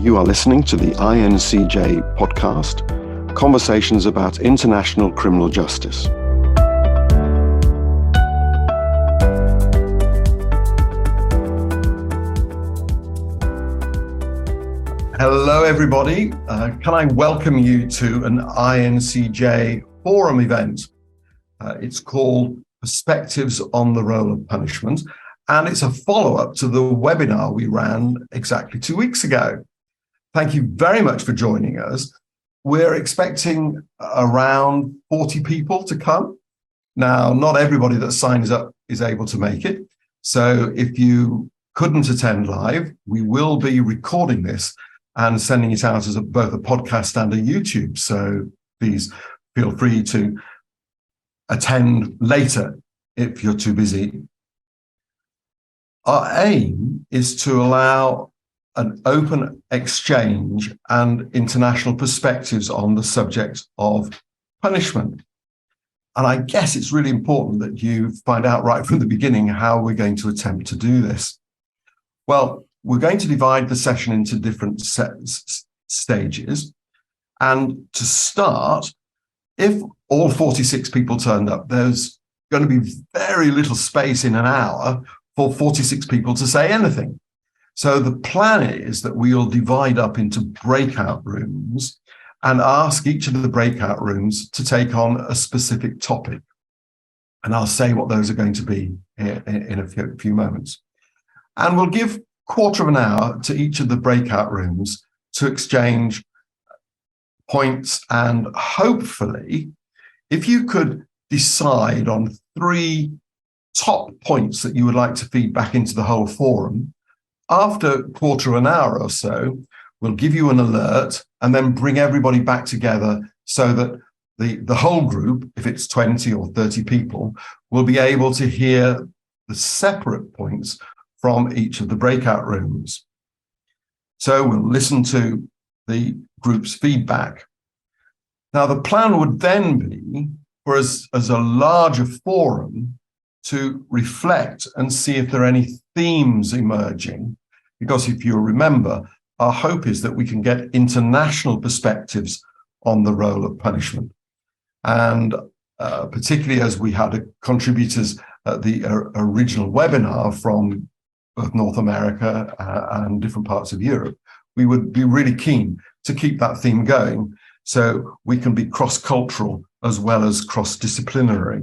You are listening to the INCJ podcast, Conversations about International Criminal Justice. Hello, everybody. Can I welcome you to an INCJ forum event? It's called Perspectives on the Role of Punishment, and it's a follow-up to the webinar we ran exactly 2 weeks ago. Thank you very much for joining us. We're expecting around 40 people to come. Now, not everybody that signs up is able to make it. So if you couldn't attend live, we will be recording this and sending it out as both a podcast and a YouTube. So please feel free to attend later if you're too busy. Our aim is to allow an open exchange and international perspectives on the subject of punishment. And I guess it's really important that you find out right from the beginning how we're going to attempt to do this. Well, we're going to divide the session into different stages. And to start, if all 46 people turned up, there's going to be very little space in an hour for 46 people to say anything. So the plan is that we'll divide up into breakout rooms and ask each of the breakout rooms to take on a specific topic. And I'll say what those are going to be in a few moments. And we'll give quarter of an hour to each of the breakout rooms to exchange points. And hopefully, if you could decide on 3 top points that you would like to feed back into the whole forum, after a quarter of an hour or so, we'll give you an alert and then bring everybody back together so that the whole group, if it's 20 or 30 people, will be able to hear the separate points from each of the breakout rooms. So we'll listen to the group's feedback. Now, the plan would then be for us as a larger forum to reflect and see if there are any themes emerging. Because if you remember, our hope is that we can get international perspectives on the role of punishment. And particularly as we had contributors at the original webinar from both North America and different parts of Europe, we would be really keen to keep that theme going so we can be cross-cultural as well as cross-disciplinary.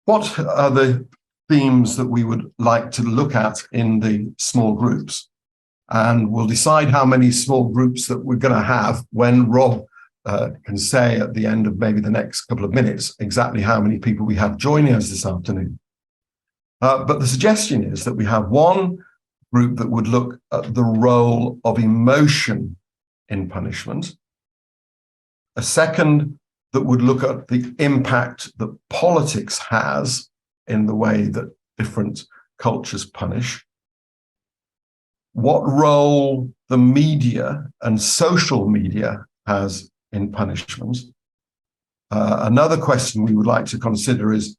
What are the themes that we would like to look at in the small groups? And we'll decide how many small groups that we're going to have when Rob can say at the end of maybe the next couple of minutes exactly how many people we have joining us this afternoon. But the suggestion is that we have one group that would look at the role of emotion in punishment, a second that would look at the impact that politics has in the way that different cultures punish, what role the media and social media has in punishment. Another question we would like to consider is,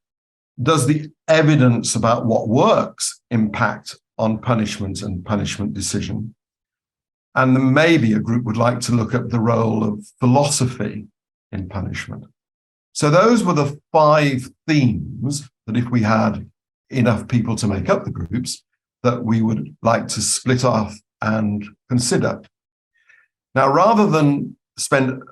does the evidence about what works impact on punishment and punishment decision? And then maybe a group would like to look at the role of philosophy in punishment. So those were the 5 themes that if we had enough people to make up the groups, that we would like to split off and consider. Now, rather than spend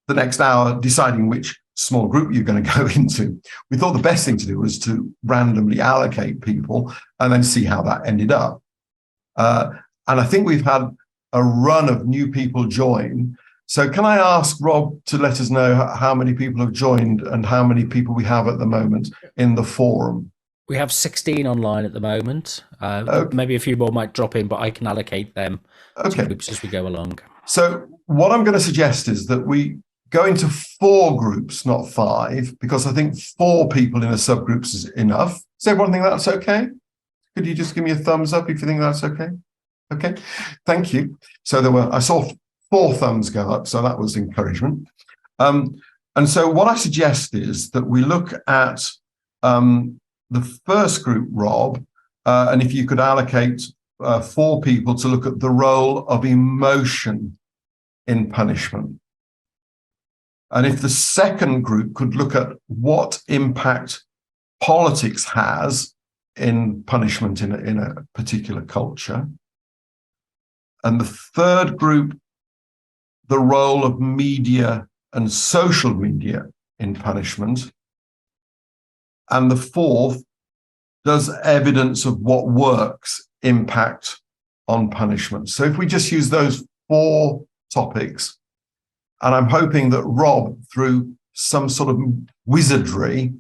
the next hour deciding which small group you're going to go into, we thought the best thing to do was to randomly allocate people and then see how that ended up. And I think we've had a run of new people join. So can I ask Rob to let us know how many people have joined and how many people we have at the moment in the forum? We have 16 online at the moment. Maybe a few more might drop in, but I can allocate them to groups as we go along. So what I'm going to suggest is that we go into 4 groups, not 5, because I think 4 people in a subgroup is enough. Does everyone think that's okay? Could you just give me a thumbs up if you think that's okay? Okay, thank you. So I saw 4 thumbs go up, so that was encouragement. And so what I suggest is that we look at the first group, Rob, and if you could allocate four people to look at the role of emotion in punishment. And if the second group could look at what impact politics has in punishment in a particular culture. And the third group, the role of media and social media in punishment. And the fourth, does evidence of what works impact on punishment? So if we just use those four topics, and I'm hoping that Rob, through some sort of wizardry,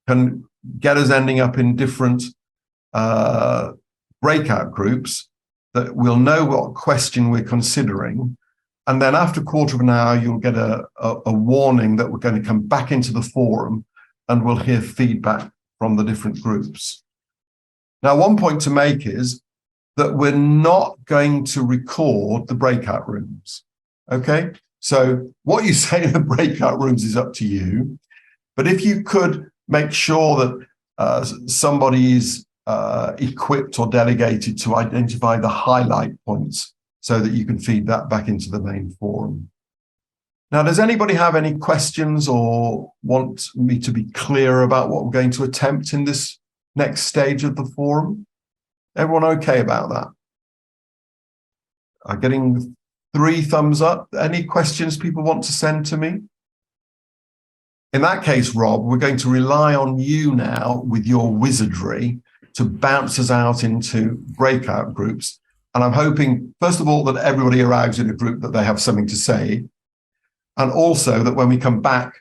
can get us ending up in different breakout groups that we'll know what question we're considering. And then after a quarter of an hour, you'll get a warning that we're going to come back into the forum and we'll hear feedback from the different groups. Now, one point to make is that we're not going to record the breakout rooms, okay? So what you say in the breakout rooms is up to you. But if you could make sure that somebody is equipped or delegated to identify the highlight points so that you can feed that back into the main forum. Now, does anybody have any questions or want me to be clear about what we're going to attempt in this next stage of the forum? Everyone okay about that? I'm getting 3 thumbs up. Any questions people want to send to me? In that case, Rob, we're going to rely on you now with your wizardry to bounce us out into breakout groups. And I'm hoping, first of all, that everybody arrives in a group that they have something to say. And also that when we come back,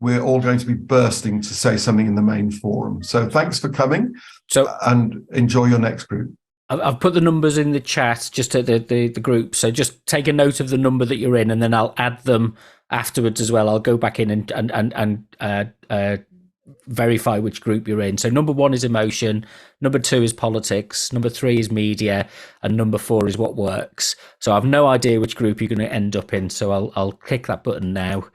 we're all going to be bursting to say something in the main forum. So thanks for coming and enjoy your next group. I've put the numbers in the chat, just at the group. So just take a note of the number that you're in, and then I'll add them afterwards as well. I'll go back in and verify which group you're in. So number 1 is emotion, number 2 is politics, number 3 is media, and number 4 is what works. So I've no idea which group you're going to end up in. So I'll click that button now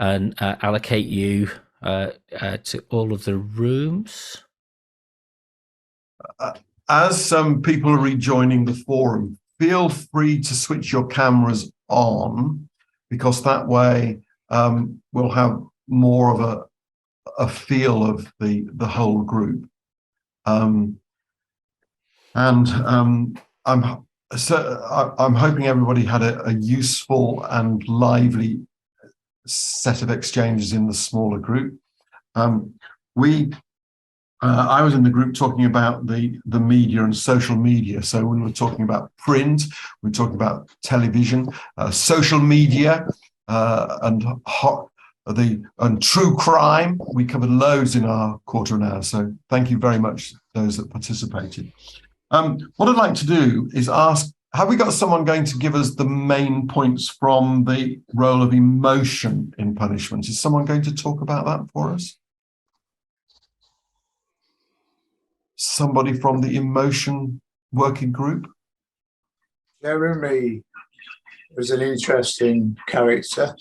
and allocate you to all of the rooms. As some people are rejoining the forum, feel free to switch your cameras on, because that way we'll have more of a feel of the whole group. I'm hoping everybody had a useful and lively set of exchanges in the smaller group. I was in the group talking about the media and social media. So we were talking about print, we were talking about television, social media, and true crime. We covered loads in our quarter of an hour. So thank you very much, those that participated. What I'd like to do is ask, have we got someone going to give us the main points from the role of emotion in punishment? Is someone going to talk about that for us? Somebody from the emotion working group? Jeremy was an interesting character.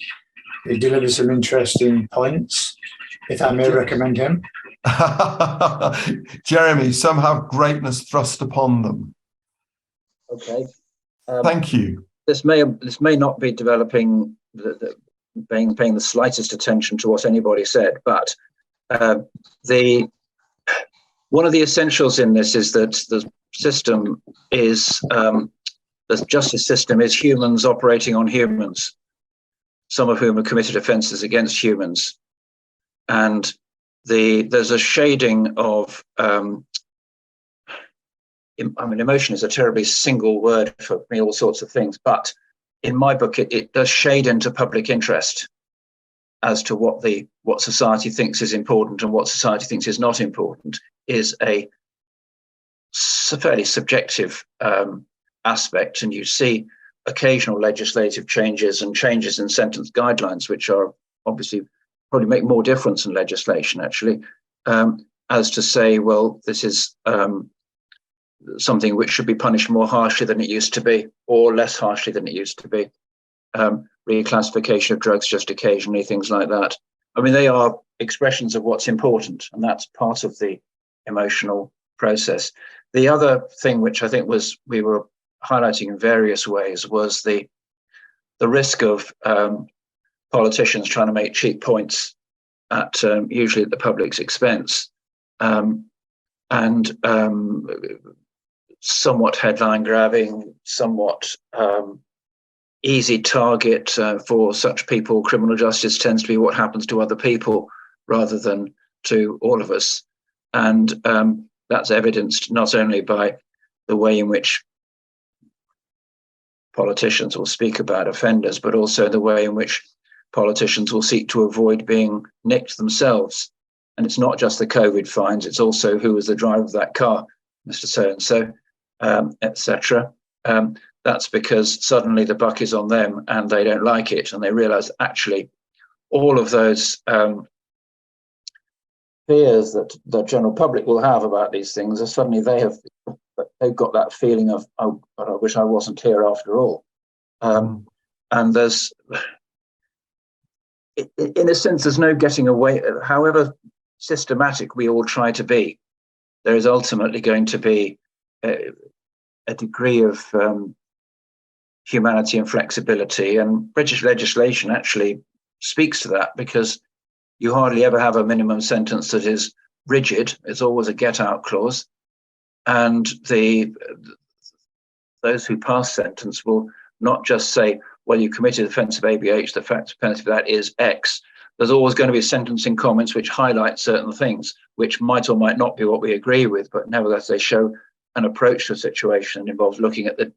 He delivered some interesting points, if I may recommend him. Jeremy, some have greatness thrust upon them. Okay. Thank you. This may not be developing paying the slightest attention to what anybody said, but one of the essentials in this is that the system is the justice system is humans operating on humans, some of whom have committed offences against humans, and there's a shading of emotion is a terribly single word for me, all sorts of things, but in my book it does shade into public interest as to what society thinks is important and what society thinks is not important, is a fairly subjective aspect. And you see occasional legislative changes and changes in sentence guidelines, which are obviously probably make more difference in legislation, actually, as to say, well, this is something which should be punished more harshly than it used to be, or less harshly than it used to be. Reclassification of drugs just occasionally, things like that. I mean, they are expressions of what's important, and that's part of the emotional process. The other thing which I think we were highlighting in various ways was the risk of politicians trying to make cheap points at usually at the public's expense, and somewhat headline grabbing, somewhat easy target for such people. Criminal justice tends to be what happens to other people rather than to all of us. And that's evidenced not only by the way in which politicians will speak about offenders, but also the way in which politicians will seek to avoid being nicked themselves. And it's not just the COVID fines, it's also who was the driver of that car, Mr. So-and-so, etc. That's because suddenly the buck is on them and they don't like it. And they realize actually all of those fears that the general public will have about these things are suddenly they've got that feeling of, oh, God, I wish I wasn't here after all. And there's, in a sense, there's no getting away. However systematic we all try to be, there is ultimately going to be a degree of humanity and flexibility. And British legislation actually speaks to that, because you hardly ever have a minimum sentence that is rigid. It's always a get-out clause. And those who pass sentence will not just say, well, you committed offence of ABH, the fact penalty for that is X. There's always going to be sentencing comments which highlight certain things, which might or might not be what we agree with, but nevertheless they show an approach to a situation and involves looking at the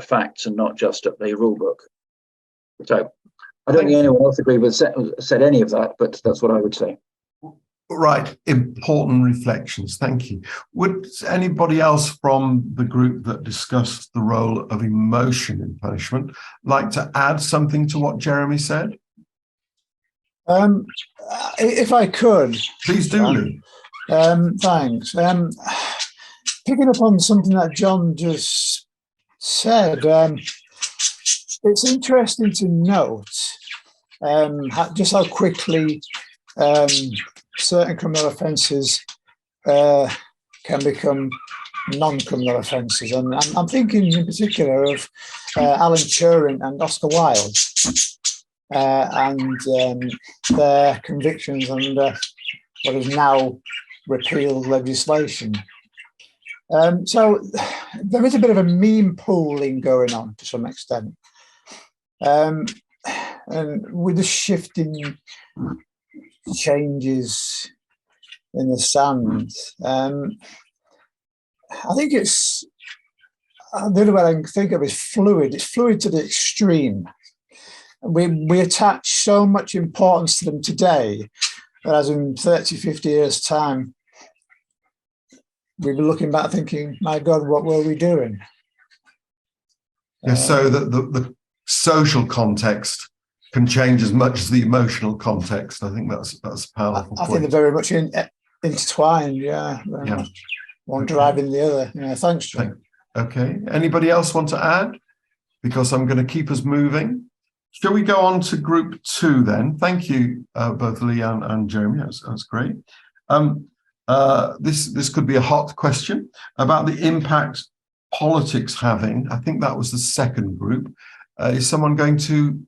facts and not just at the rule book. So I don't think anyone else agreed with said any of that, but that's what I would say. Right, important reflections. Thank you. Would anybody else from the group that discussed the role of emotion in punishment like to add something to what Jeremy said? If I could. Please do, Lee. Thanks. Picking up on something that John just said, it's interesting to note just how quickly certain criminal offences can become non-criminal offences. And I'm thinking in particular of Alan Turing and Oscar Wilde and their convictions under what is now repealed legislation. So there is a bit of a meme pooling going on to some extent. And with the shifting changes in the sand, I think it's, the other way I can think of is fluid. It's fluid to the extreme. We attach so much importance to them today that as in 30, 50 years' time, we'll be looking back thinking, my God, what were we doing? Yeah, so the social context can change as much as the emotional context. I think that's a powerful point. I think they're very much intertwined, yeah. One driving the other. Yeah, thanks, John. Okay. Anybody else want to add? Because I'm going to keep us moving. Shall we go on to group 2 then? Thank you, both Lee and Jeremy. That's great. This could be a hot question about the impact politics having. I think that was the second group. Is someone going to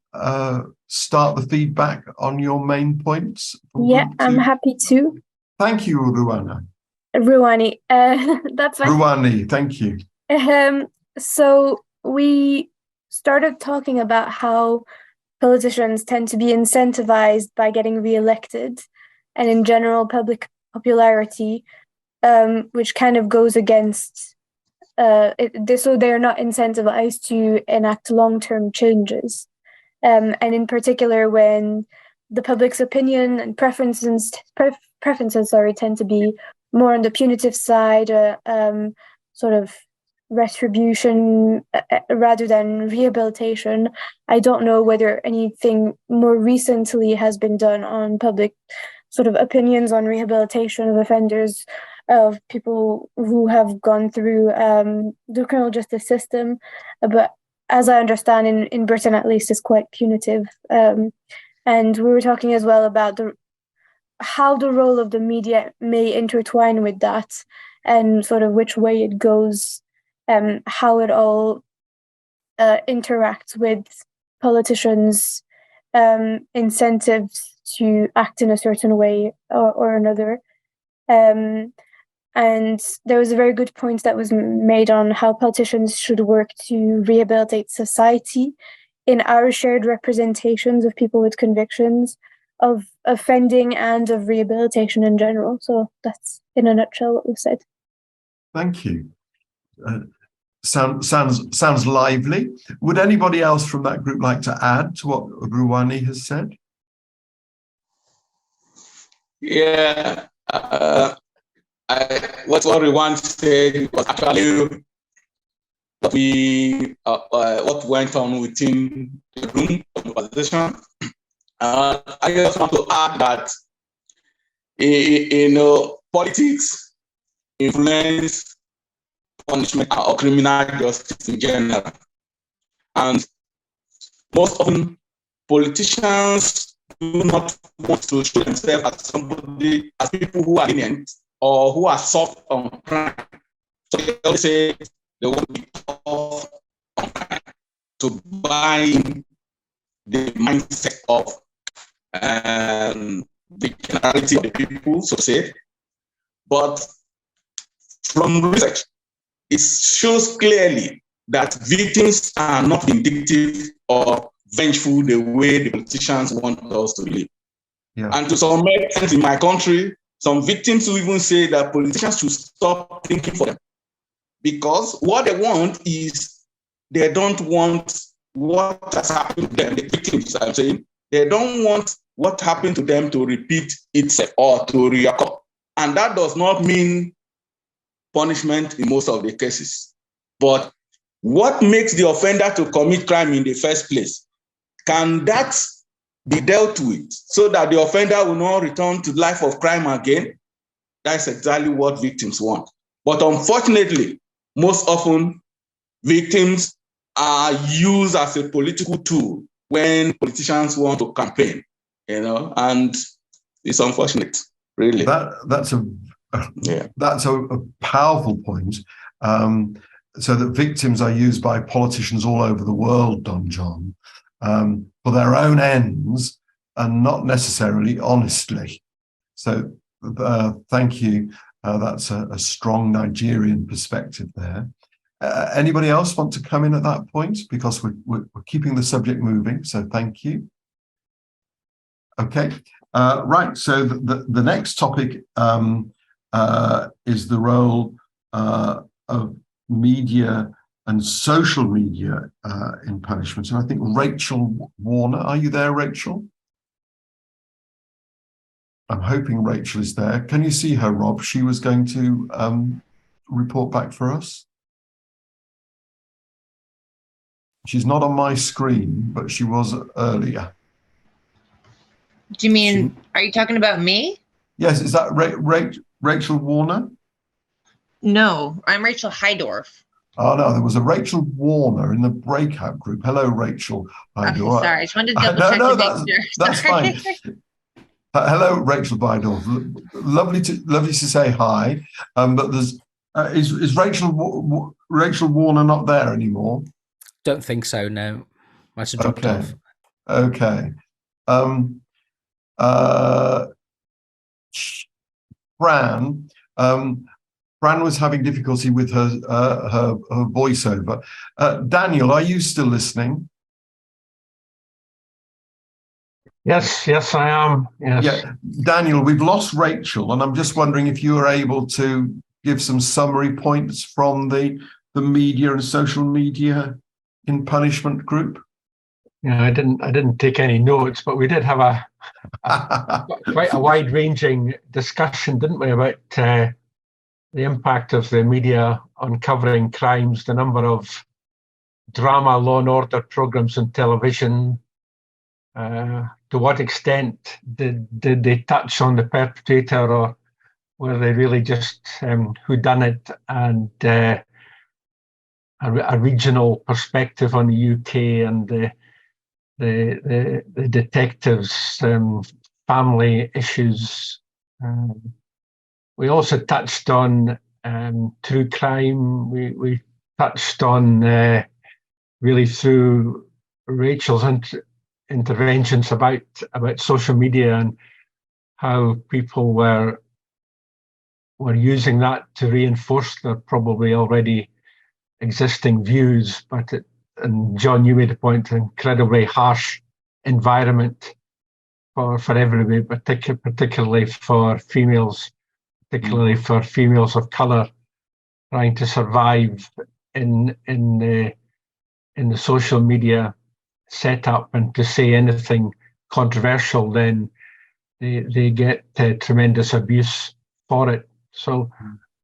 start the feedback on your main points? Yeah, I'm happy to. Thank you, Ruwani. That's fine. Ruwani, thank you. So we started talking about how politicians tend to be incentivized by getting re-elected and in general public popularity, which kind of goes against so they're not incentivized to enact long-term changes. And in particular, when the public's opinion and preferences tend to be more on the punitive side, sort of retribution rather than rehabilitation. I don't know whether anything more recently has been done on public sort of opinions on rehabilitation of offenders, of people who have gone through the criminal justice system. But as I understand, in Britain at least, it's quite punitive. And we were talking as well about how the role of the media may intertwine with that, and sort of which way it goes, how it all interacts with politicians' incentives to act in a certain way or another. And there was a very good point that was made on how politicians should work to rehabilitate society in our shared representations of people with convictions of offending and of rehabilitation in general. So that's in a nutshell what was said. Thank you. Sounds lively. Would anybody else from that group like to add to what Ruwani has said? Yeah, what Ruwani said was actually what went on within the room of the conversation. I just want to add that politics influence punishment or criminal justice in general, and most often politicians do not want to show themselves as people who are lenient or who are soft on crime. So they always say they want to be tough on crime to buy in the mindset of the generality of the people, so to say. But from research, it shows clearly that victims are not vindictive or vengeful the way the politicians want us to live. Yeah. And to some extent in my country, some victims will even say that politicians should stop thinking for them. Because what they want is, they don't want what has happened to them, the victims, I'm saying, they don't want what happened to them to repeat itself or to reoccur. And that does not mean punishment in most of the cases. But what makes the offender to commit crime in the first place? Can that be dealt with so that the offender will not return to life of crime again? That's exactly what victims want. But unfortunately, most often victims are used as a political tool when politicians want to campaign, and it's unfortunate, really. That's a powerful point. So that victims are used by politicians all over the world, Don John, for their own ends and not necessarily honestly. So thank you. That's a strong Nigerian perspective there. Anybody else want to come in at that point? Because we're keeping the subject moving, so thank you. Okay, right, so the next topic is the role of media and social media in punishment. And I think Rachel Warner, are you there, Rachel? I'm hoping Rachel is there. Can you see her, Rob? She was going to report back for us. She's not on my screen, but she was earlier. Do you mean, are you talking about me? Yes, is that Rachel Warner? No, I'm Rachel Heidorf. Oh, no, there was a Rachel Warner in the breakout group. Hello, Rachel. Okay, sorry, I just wanted to double check to make sure. That's fine. Hello, Rachel Bidorf. Lovely to say hi. But there's is Rachel Warner not there anymore? Don't think so. No, might have dropped off. Okay. Fran was having difficulty with her voiceover. Daniel, are you still listening? Yes, I am. Yes. Yeah, Daniel, we've lost Rachel, and I'm just wondering if you are able to give some summary points from the media and social media in punishment group. Yeah, I didn't take any notes, but we did have quite a wide-ranging discussion, didn't we, about the impact of the media on covering crimes, the number of drama, law and order programs on television. To what extent did they touch on the perpetrator, or were they really just whodunit and a regional perspective on the UK and the detectives' family issues? We also touched on true crime. We touched on really through Rachel's interventions about social media and how people were using that to reinforce their probably already existing views. And John, you made a point, an incredibly harsh environment for everybody, particularly for females, for females of colour trying to survive in the social media setup, and to say anything controversial, then they get tremendous abuse for it. So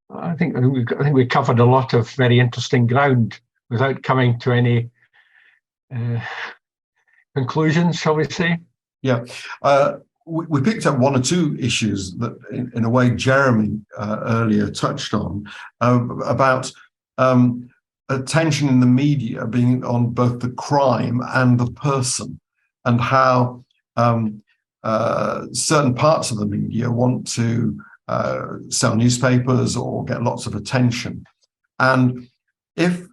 I think we covered a lot of very interesting ground without coming to any conclusions, shall we say? Yeah. We picked up one or two issues that, in a way, Jeremy earlier touched on, about attention in the media being on both the crime and the person, and how certain parts of the media want to sell newspapers or get lots of attention. And if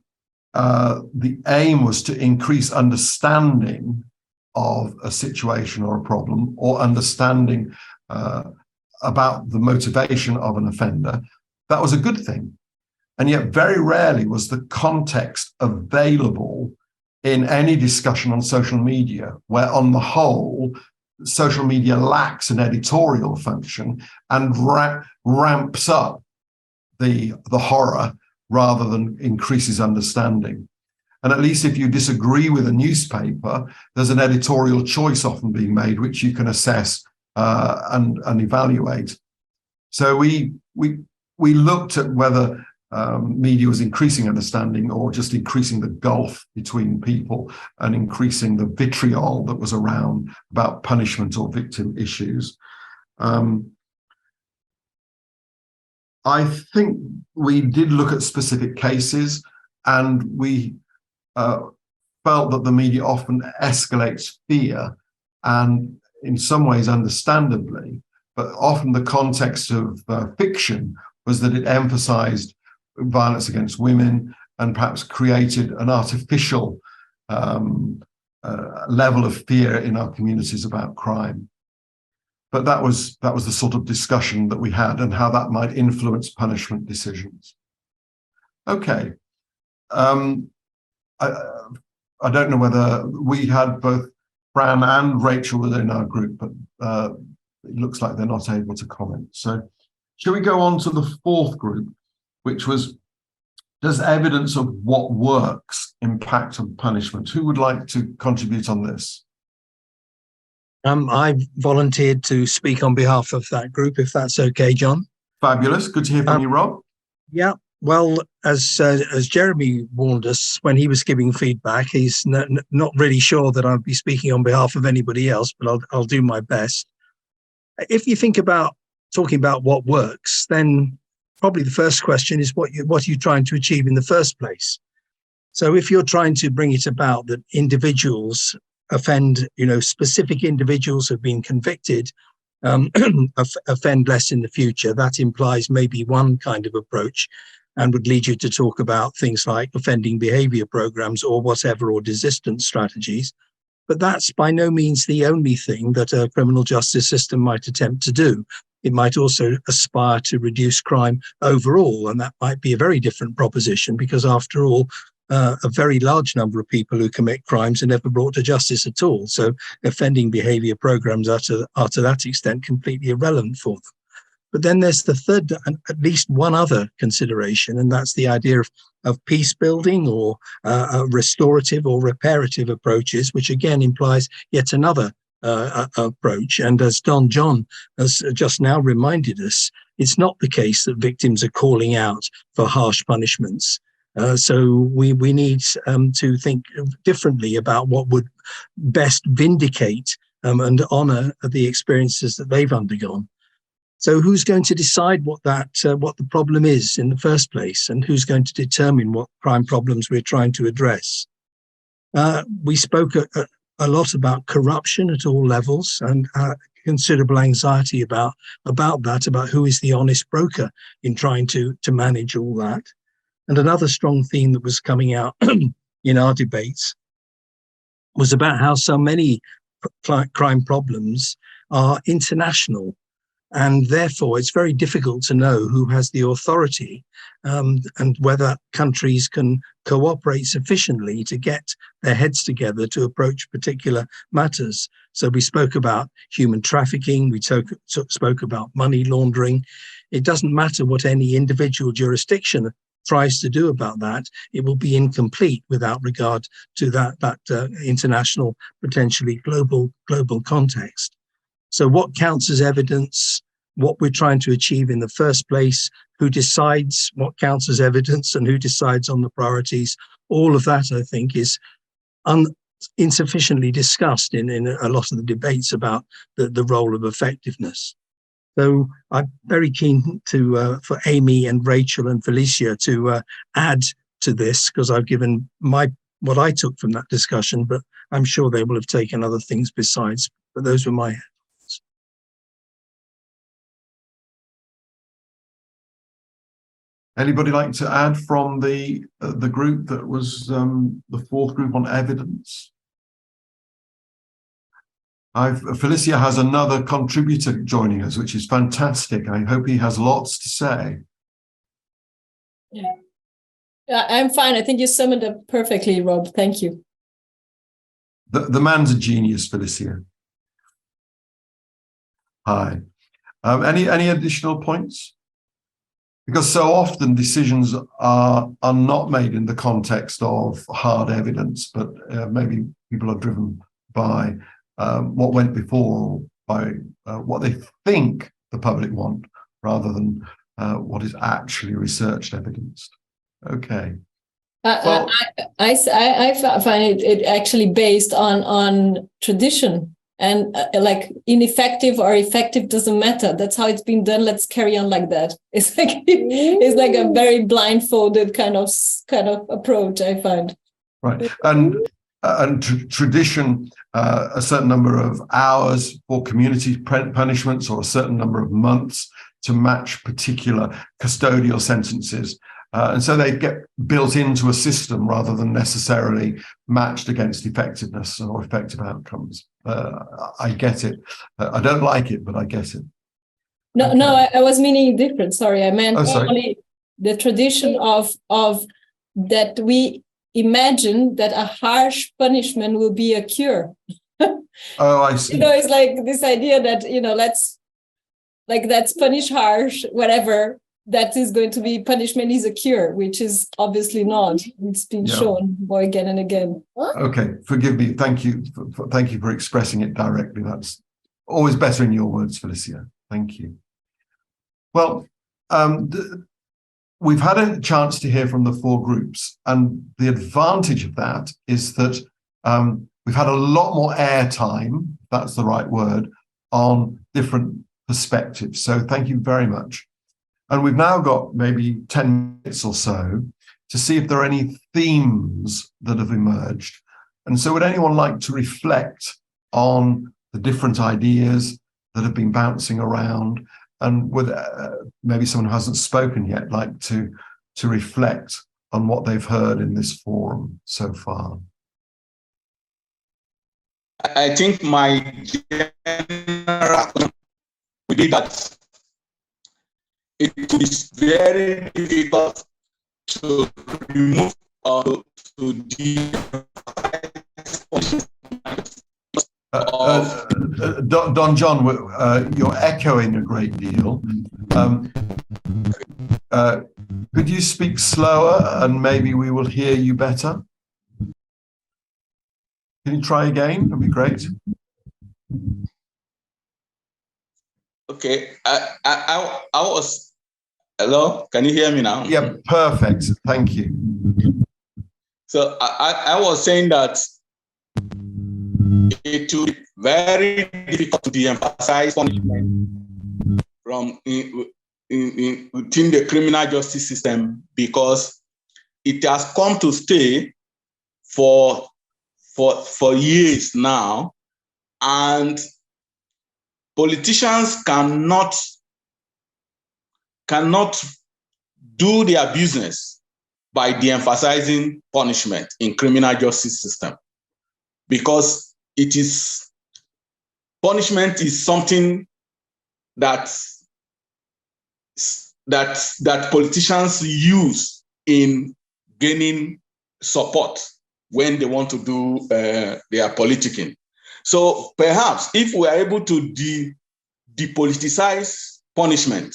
the aim was to increase understanding of a situation or a problem, or understanding about the motivation of an offender, that was a good thing. And yet very rarely was the context available in any discussion on social media, where on the whole, social media lacks an editorial function and ramps up the horror rather than increases understanding. And at least if you disagree with a newspaper, there's an editorial choice often being made, which you can assess and evaluate. So we looked at whether media was increasing understanding or just increasing the gulf between people and increasing the vitriol that was around about punishment or victim issues. I think we did look at specific cases, and we felt that the media often escalates fear, and in some ways understandably, but often the context of fiction was that it emphasized violence against women and perhaps created an artificial level of fear in our communities about crime. But that was the sort of discussion that we had, and how that might influence punishment decisions. Okay. I don't know whether we had both Fran and Rachel within our group, but it looks like they're not able to comment. So shall we go on to the fourth group, which was, does evidence of what works impact on punishment? Who would like to contribute on this? I volunteered to speak on behalf of that group, if that's okay, John. Fabulous. Good to hear from you, Rob. Yeah. Well, as Jeremy warned us when he was giving feedback, he's not really sure that I'll be speaking on behalf of anybody else, but I'll do my best. If you think about talking about what works, then probably the first question is what are you trying to achieve in the first place? So if you're trying to bring it about that individuals offend, specific individuals have been convicted, offend less in the future, that implies maybe one kind of approach, and would lead you to talk about things like offending behavior programs or whatever, or desistance strategies. But that's by no means the only thing that a criminal justice system might attempt to do. It might also aspire to reduce crime overall, and that might be a very different proposition, because after all, a very large number of people who commit crimes are never brought to justice at all. So offending behavior programs are to that extent completely irrelevant for them. But then there's the third, and at least one other consideration, and that's the idea of peace building or restorative or reparative approaches, which again implies yet another approach. And as Don John has just now reminded us, it's not the case that victims are calling out for harsh punishments. So we need to think differently about what would best vindicate and honour the experiences that they've undergone. So who's going to decide what the problem is in the first place, and who's going to determine what crime problems we're trying to address? We spoke a lot about corruption at all levels, and considerable anxiety about who is the honest broker in trying to manage all that. And another strong theme that was coming out in our debates was about how so many crime problems are international. And therefore, it's very difficult to know who has the authority and whether countries can cooperate sufficiently to get their heads together to approach particular matters. So we spoke about human trafficking, we spoke about money laundering. It doesn't matter what any individual jurisdiction tries to do about that, it will be incomplete without regard to that international, potentially global context. So what counts as evidence, what we're trying to achieve in the first place, who decides what counts as evidence and who decides on the priorities, all of that, I think, is insufficiently discussed in a lot of the debates about the role of effectiveness. So I'm very keen to for Amy and Rachel and Felicia to add to this, because I've given what I took from that discussion, but I'm sure they will have taken other things besides. But those were my thoughts. Anybody like to add from the group that was the fourth group on evidence? Felicia has another contributor joining us, which is fantastic. I hope he has lots to say. Yeah, I'm fine. I think you summed it up perfectly, Rob. Thank you. The man's a genius, Felicia. Hi. Any additional points? Because so often decisions are not made in the context of hard evidence, but maybe people are driven by what went before, by what they think the public want, rather than what is actually researched evidence. Okay. Well, I find it actually based on tradition, and like ineffective or effective doesn't matter. That's how it's been done. Let's carry on like that. It's like a very blindfolded kind of approach, I find. Right. And tradition, a certain number of hours for community punishments or a certain number of months to match particular custodial sentences. And so they get built into a system rather than necessarily matched against effectiveness or effective outcomes. I get it. I don't like it, but I get it. No, okay. No, I was meaning different. Sorry, I meant only the tradition of that we imagine that a harsh punishment will be a cure. Oh, I see. It's like this idea that, let's punish harsh, whatever, that is going to be punishment is a cure, which is obviously not. It's been shown again and again. Okay, forgive me. Thank you. Thank you for expressing it directly. That's always better in your words, Felicia. Thank you. Well, we've had a chance to hear from the four groups, and the advantage of that is that we've had a lot more airtime, if that's the right word, on different perspectives. So thank you very much. And we've now got maybe 10 minutes or so to see if there are any themes that have emerged. And so would anyone like to reflect on the different ideas that have been bouncing around? And would maybe someone who hasn't spoken yet like to reflect on what they've heard in this forum so far? I think my general would be that it is very difficult to remove or to Don John, you're echoing a great deal. Could you speak slower and maybe we will hear you better? Can you try again? That'd be great. Okay, I was. Hello, can you hear me now? Yeah, perfect. Thank you. So I was saying that it will be very difficult to de-emphasize punishment from within the criminal justice system because it has come to stay for years now, and politicians cannot do their business by de-emphasizing punishment in criminal justice system, because punishment is something that politicians use in gaining support when they want to do their politicking. So perhaps if we are able to depoliticize punishment,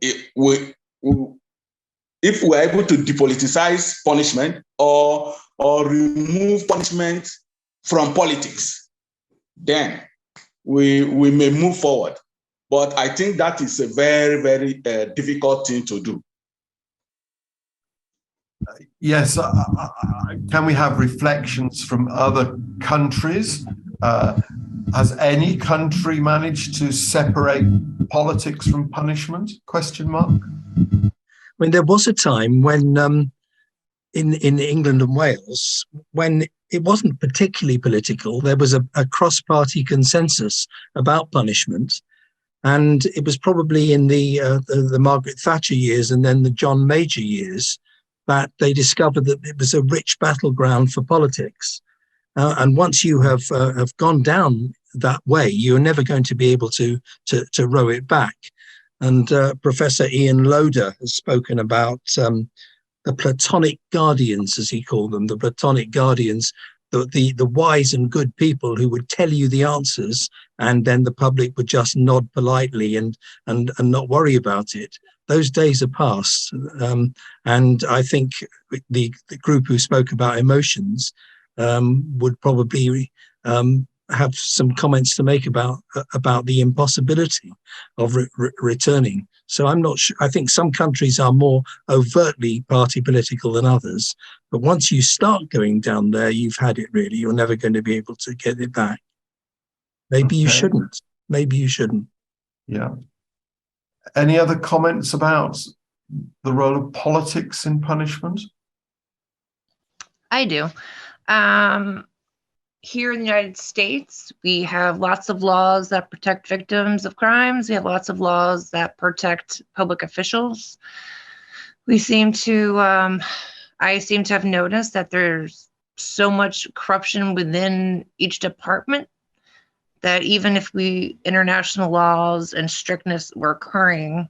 if we are able to depoliticize punishment or remove punishment from politics, then we may move forward. But I think that is a very, very difficult thing to do. Yes. Can we have reflections from other countries? Has any country managed to separate politics from punishment? Question mark. I mean, there was a time when in England and Wales, when it wasn't particularly political, there was a cross-party consensus about punishment. And it was probably in the Margaret Thatcher years and then the John Major years that they discovered that it was a rich battleground for politics. And once you have gone down that way, you're never going to be able to row it back. And Professor Ian Loader has spoken about the Platonic guardians, as he called them, the Platonic guardians, the wise and good people who would tell you the answers, and then the public would just nod politely and not worry about it. Those days are past. And I think the group who spoke about emotions would probably have some comments to make about the impossibility of returning. So I'm not sure. I think some countries are more overtly party political than others. But once you start going down there, you've had it really. You're never going to be able to get it back. Maybe you shouldn't. Maybe you shouldn't. Yeah. Any other comments about the role of politics in punishment? I do. Here in the United States, we have lots of laws that protect victims of crimes. We have lots of laws that protect public officials. I seem to have noticed that there's so much corruption within each department that even if international laws and strictness were occurring,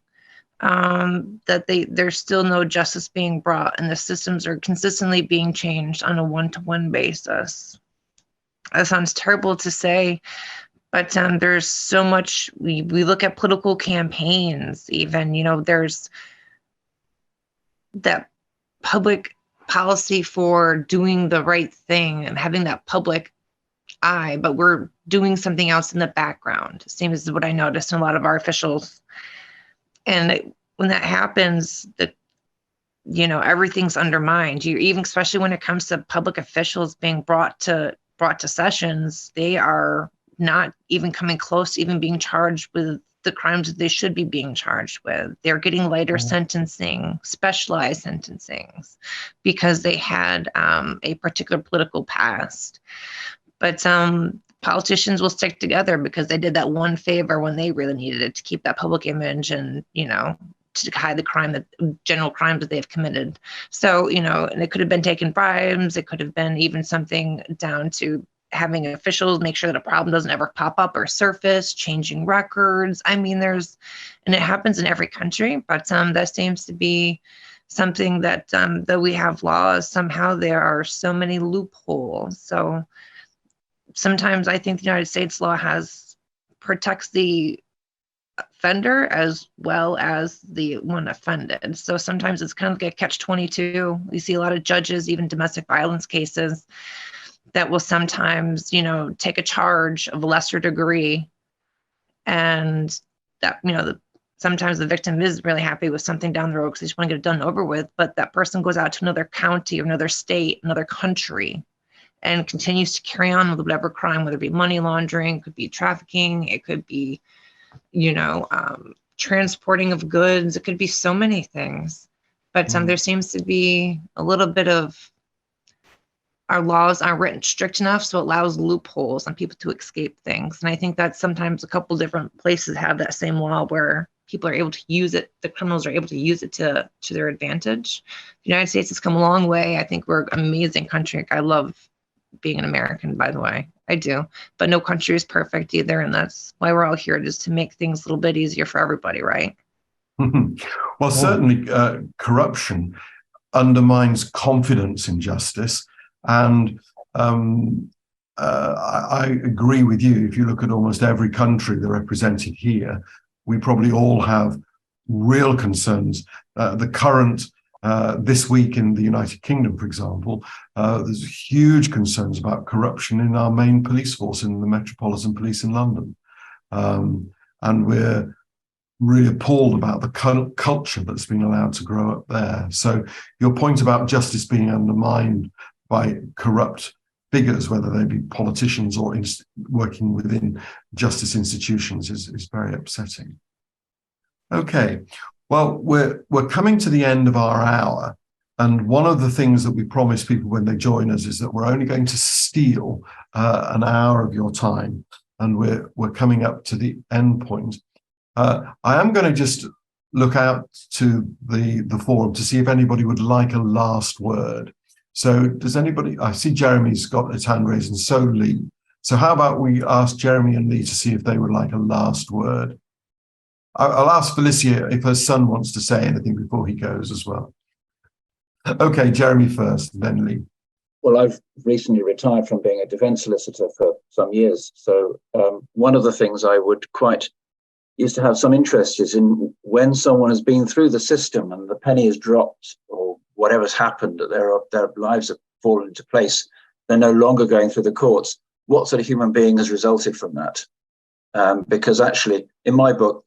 that there's still no justice being brought, and the systems are consistently being changed on a one-to-one basis. That sounds terrible to say, but there's so much. We look at political campaigns, even, there's that public policy for doing the right thing and having that public eye, but we're doing something else in the background. Same as what I noticed in a lot of our officials. And when that happens, everything's undermined. Even especially when it comes to public officials being brought to sessions, they are not even coming close to even being charged with the crimes that they should be being charged with. They're getting lighter sentencing, specialized sentencings, because they had a particular political past. But politicians will stick together because they did that one favor when they really needed it to keep that public image and, to hide the general crimes that they've committed. So, and it could have been taking bribes. It could have been even something down to having officials make sure that a problem doesn't ever pop up or surface, changing records. I mean, and it happens in every country, but that seems to be something that, though we have laws, somehow there are so many loopholes. So sometimes I think the United States law protects the offender as well as the one offended. So sometimes it's kind of like a catch-22. We see a lot of judges, even domestic violence cases, that will sometimes, take a charge of a lesser degree, and that, sometimes the victim is really happy with something down the road because they just want to get it done over with, but that person goes out to another county or another state, another country, and continues to carry on with whatever crime, whether it be money laundering, it could be trafficking, it could be, transporting of goods, it could be so many things. But there seems to be a little bit of our laws aren't written strict enough, so it allows loopholes on people to escape things. And I think that sometimes a couple different places have that same law where people are able to use it, the criminals are able to use it to their advantage. The United States has come a long way. I think we're an amazing country. I love being an American, by the way. I do. But no country is perfect either. And that's why we're all here, just to make things a little bit easier for everybody, right? Well, certainly corruption undermines confidence in justice. And I agree with you. If you look at almost every country that are represented here, we probably all have real concerns. The current, this week in the United Kingdom, for example, there's huge concerns about corruption in our main police force, in the Metropolitan Police in London. And we're really appalled about the culture that's been allowed to grow up there. So your point about justice being undermined by corrupt figures, whether they be politicians or working within justice institutions, is very upsetting. Okay, well, we're coming to the end of our hour. And one of the things that we promise people when they join us is that we're only going to steal an hour of your time. And we're coming up to the end point. I am going to just look out to the forum to see if anybody would like a last word. So does anybody, I see Jeremy's got his hand raised, and so Lee. So how about we ask Jeremy and Lee to see if they would like a last word. I'll ask Felicia if her son wants to say anything before he goes as well. Okay, Jeremy first, then Lee. Well, I've recently retired from being a defence solicitor for some years. So one of the things I would used to have some interest is in when someone has been through the system and the penny has dropped or whatever's happened, that their lives have fallen into place, they're no longer going through the courts. What sort of human being has resulted from that? Because actually, in my book,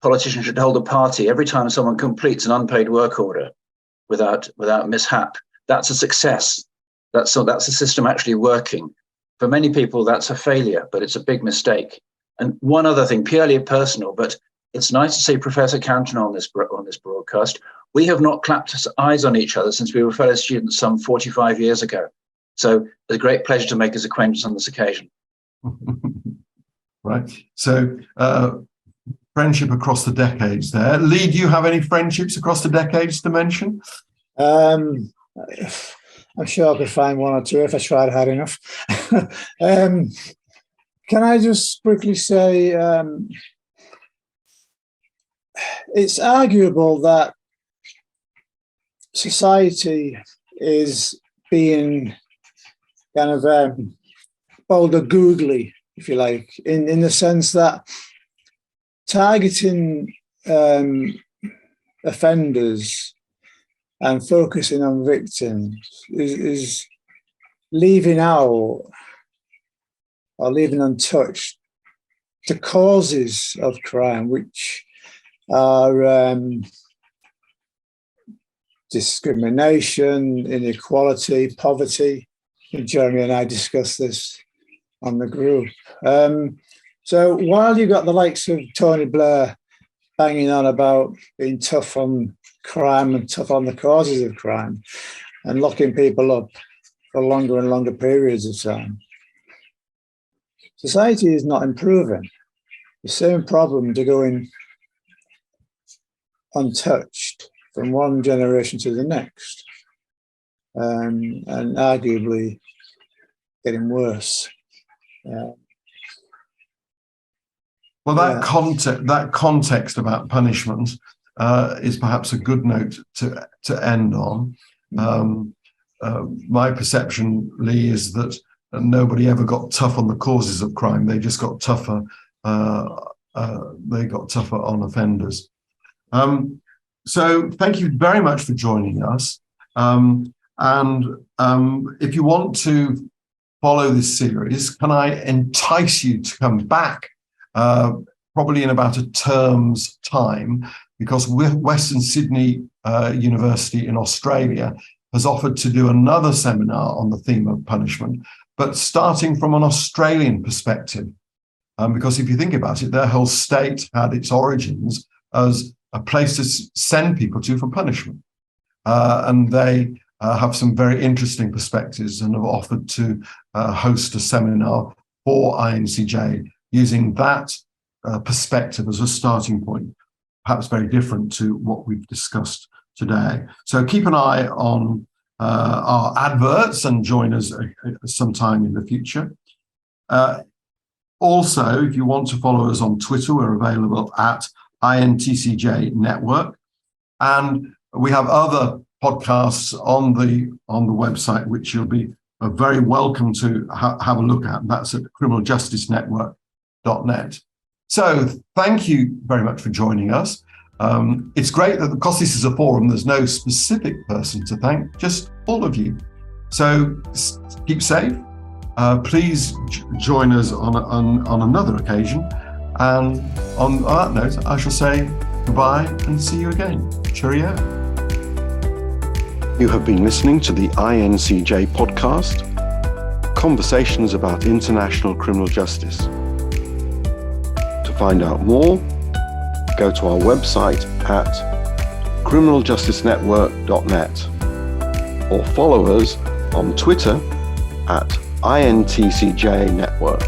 politicians should hold a party every time someone completes an unpaid work order without mishap. That's a success. That's the system actually working. For many people, that's a failure, but it's a big mistake. And one other thing, purely personal, but it's nice to see Professor Canton on this broadcast. We have not clapped eyes on each other since we were fellow students some 45 years ago. So it's a great pleasure to make his acquaintance on this occasion. Right. So friendship across the decades there. Lee, do you have any friendships across the decades to mention? I'm sure I could find one or two if I tried hard enough. Can I just quickly say, it's arguable that society is being kind of boulder googly, if you like, in the sense that targeting offenders and focusing on victims is leaving out or leaving untouched the causes of crime, which are discrimination, inequality, poverty. I think Jeremy and I discussed this on the group. So while you got the likes of Tony Blair banging on about being tough on crime and tough on the causes of crime and locking people up for longer and longer periods of time, society is not improving. The same problems are going untouched from one generation to the next, and arguably getting worse. Well, that context about punishment is perhaps a good note to end on. My perception, Lee, is that nobody ever got tough on the causes of crime. They just got tougher. They got tougher on offenders. So thank you very much for joining us. And if you want to follow this series, can I entice you to come back probably in about a term's time, because Western Sydney University in Australia has offered to do another seminar on the theme of punishment, but starting from an Australian perspective. Because if you think about it, their whole state had its origins as a place to send people to for punishment. And they have some very interesting perspectives and have offered to host a seminar for INCJ using that perspective as a starting point, perhaps very different to what we've discussed today. So keep an eye on our adverts and join us sometime in the future. Also, if you want to follow us on Twitter, we're available at INTCJ Network. And we have other podcasts on the website, which you'll be very welcome to have a look at. That's at criminaljusticenetwork.net. So thank you very much for joining us. It's great that because this is a forum, there's no specific person to thank, just all of you. So keep safe. Please join us on another occasion. And on that note, I shall say goodbye and see you again. Cheerio. You have been listening to the INCJ podcast, Conversations about International Criminal Justice. To find out more, go to our website at criminaljusticenetwork.net or follow us on Twitter at INTCJ Network.